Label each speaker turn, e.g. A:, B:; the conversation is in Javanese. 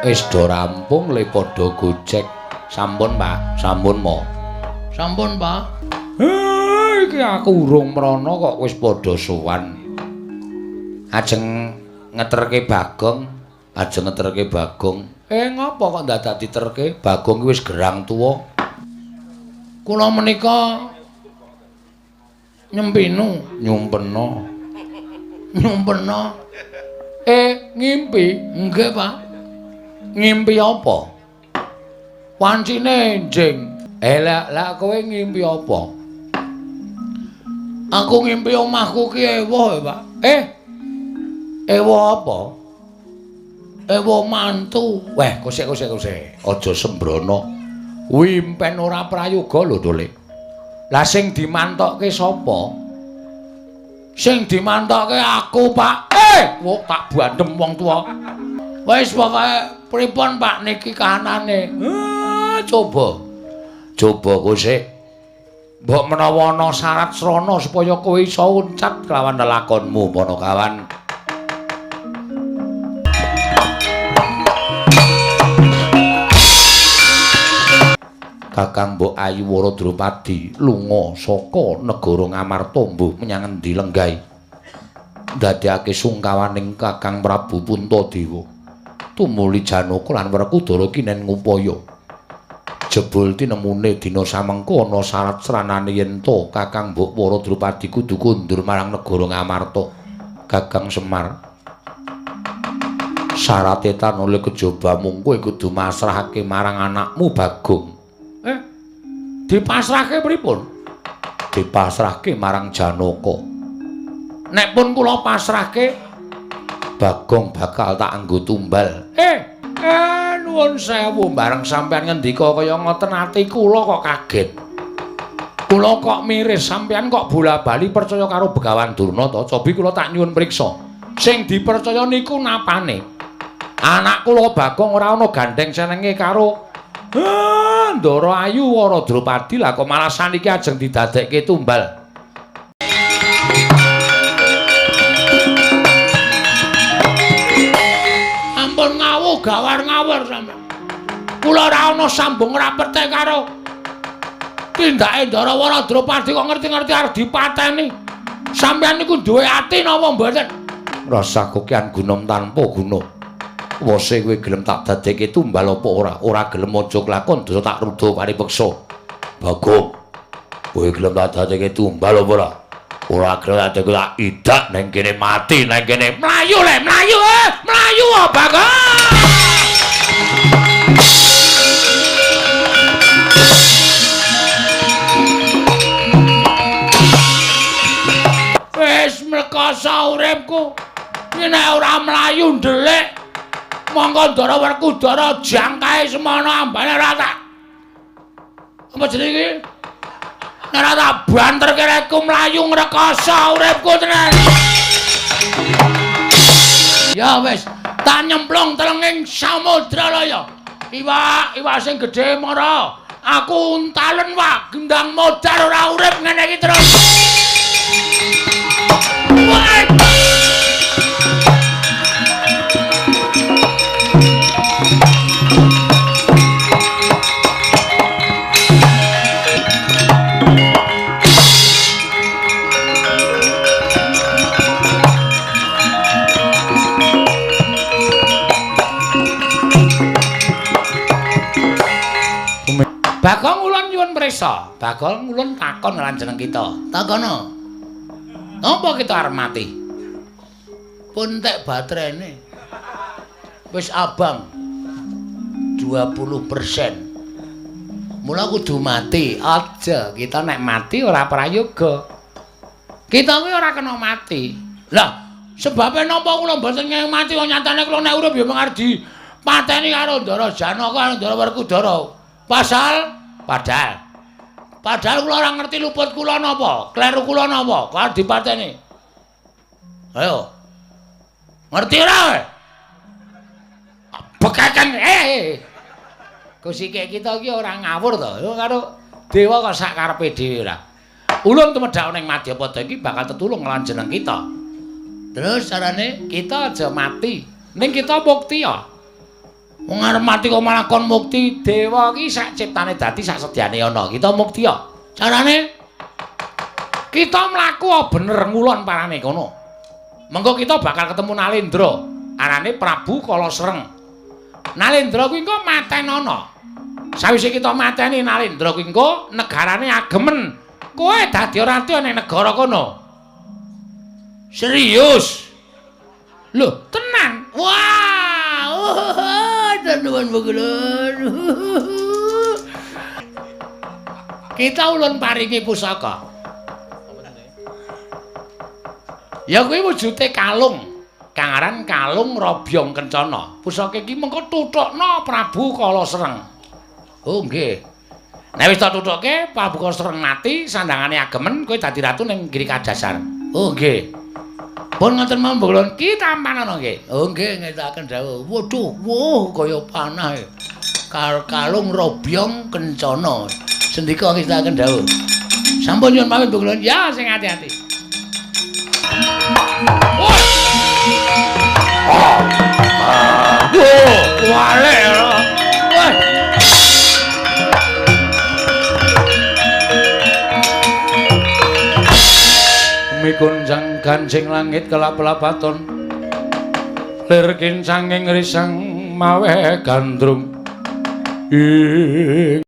A: Wis do rampung le padha gojek. Sampun, Pak. Sampun, Mo.
B: Sampun, Pak.
A: Iki aku urung mrana kok wis padha sowan. Ajeng ngeterke Bagong, ngapa kok dadak diterke? Bagong wis gerang tuwa.
B: Kula menika nyempeno.
A: Ngimpi?
B: Nggih, Pak.
A: Ngimpi apa?
B: Wancine enjing.
A: Lah kowe ngimpi apa?
B: Aku ngimpi omahku ki ewoh, Pak.
A: Ewoh apa?
B: Ewoh mantu.
A: Weh, kosek. Aja sembrono. Wimpen ora prayoga lho, Dole. Lah sing dimantokke sapa?
B: Sing dimantokke aku, Pak.
A: Wong tak bandem wong tuwa.
B: Wis pokoke pripun, Pak, niki kahanane?
A: Coba kosek. Mbok menawa ana syarat srana supaya kowe iso uncat kelawan lelakonmu, Panakawan. Kakang Mbok Ayu Wara Drupadi lunga saka negara Ngamartamba menyang endi Lenggai. Ndadekake sungkawaning Kakang Prabu Puntadewa. Tumuli Janaka lan Werkudara kinen ngupaya. Jebul tinemune dina samengko ana syarat sranane yen to Kakang Mbok Wara Drupadi kudu kundur marang negara Ngamarta. Kakang Semar. Syarate tan oleh kejaba mung kowe kudu masrahake marang anakmu Bagong.
B: Dipasrahke pripun?
A: Dipasrahke marang Janaka.
B: Nek pun kula pasrahke,
A: Bagong bakal tak anggo tumbal.
B: Nuwun sewu.
A: Bareng sampean ngendika kaya ngoten ati kula kok kaget.
B: Kula kok miris sampean kok bola-bali percaya karo Begawan Durna to. Cobi kula tak nyuwun priksa. Sing dipercaya niku napane? Anak kula Bagong ora ana gandeng senenge karo Ndara Ayu Wara Drupadi lah kok malah saniki ajeng didadekke tumbal. Ampun ngawuh gawar-ngawur sampeyan. Kula ora ana sambung rapete karo tindake Ndara Wara Drupadi kok ngerti-ngerti arep dipateni. Sampeyan niku duwe ati napa mboten?
A: Rasa kokian gunom tanpa guna. Wose kowe gelem tak dadekke tumbal apa ora? Ora gelem aja klakon dosa tak rudha paripeksa. Bagong. Kowe gelem tak dadekke tumbal apa ora? Ora gelem tak dadekke tak idak nang kene mati nang kene.
B: Mlayu le, mlayu mlayu Bagong. Wis mlekoso uripku. Nek ora mlayu ndelik monggo Ndara Werkudara jangkae semono ambane ora tak. Apa jenenge iki? Nek ora tak banterke reku mlayu ngrekoso uripku tenan. Ya wis, tak nyemplung telenging samudra laya. Iwak sing gedhe mara. Aku untalen wak, gendang modal ora urip ngene iki terus. Bagong ulun nyuwun prisa. Bagong ulun takon lan jeneng kita. Takono. Napa kita arep mati? Pun entek baterene. Wis abang. 20%. Mula kudu mati. Aja kita nek mati ora prayoga. Kita kuwi ora kena mati. Lah, sebabe napa kula mboten ngeng mati wong nyatane kula nek urip ya mung arep dipateni karo Ndara Janaka karo Ndara Werkudara. Padahal kula ora ngerti luput kula napa, kleru kula napa, kok dipateni. Ayo. Ngerti ora kowe? Bekaken Gusike kita iki ora ngawur to, karo dewa kok sak karepe dhewe ora. Ulun tumedhak ning Madyapada iki bakal tetulung lan jeneng kita. Terus carane kita aja mati, ning kita bukti ya. Wong arep mati kok malah kon mukti. Dewa iki sak ciptane dadi sak sedyane ana. Kita mukti ya. Carane kita mlaku bener ngulon parane kono. Mengko kita bakal ketemu Nalendra. Arane Prabu Kalasreng. Nalendra kuwi engko matenana. Sawise kita mateni Nalendra kuwi engko negarane agemen. Kowe dadi ratu ning negara kono. Serius? Lho, tenan. Wah! Tenan begulun. Kita ulun paringi pusaka. Ya kuwi wujude kalung. Kang aran kalung Robyong Kencana. Pusaka iki mengko tuthukna Prabu Kalasreng. Oh nggih. Nek wis tak tuthuke Prabu Kalasreng mati, sandangane agemen kowe dadi ratu ning Giri Kadasar. Oh nggih. Pun ngoten mawon Mbok ki tampanana nggih. Oh nggih ngetaken dawuh. Waduh, woh kaya panah. Kalung Robyong Kencana. Sendika ngetaken dawuh. Sampun nyuwun pamit Mbok ya sing ati-ati. Wale mikunjang gancing langit kelap-lapaton lir kincanging risang mawe gandrung ing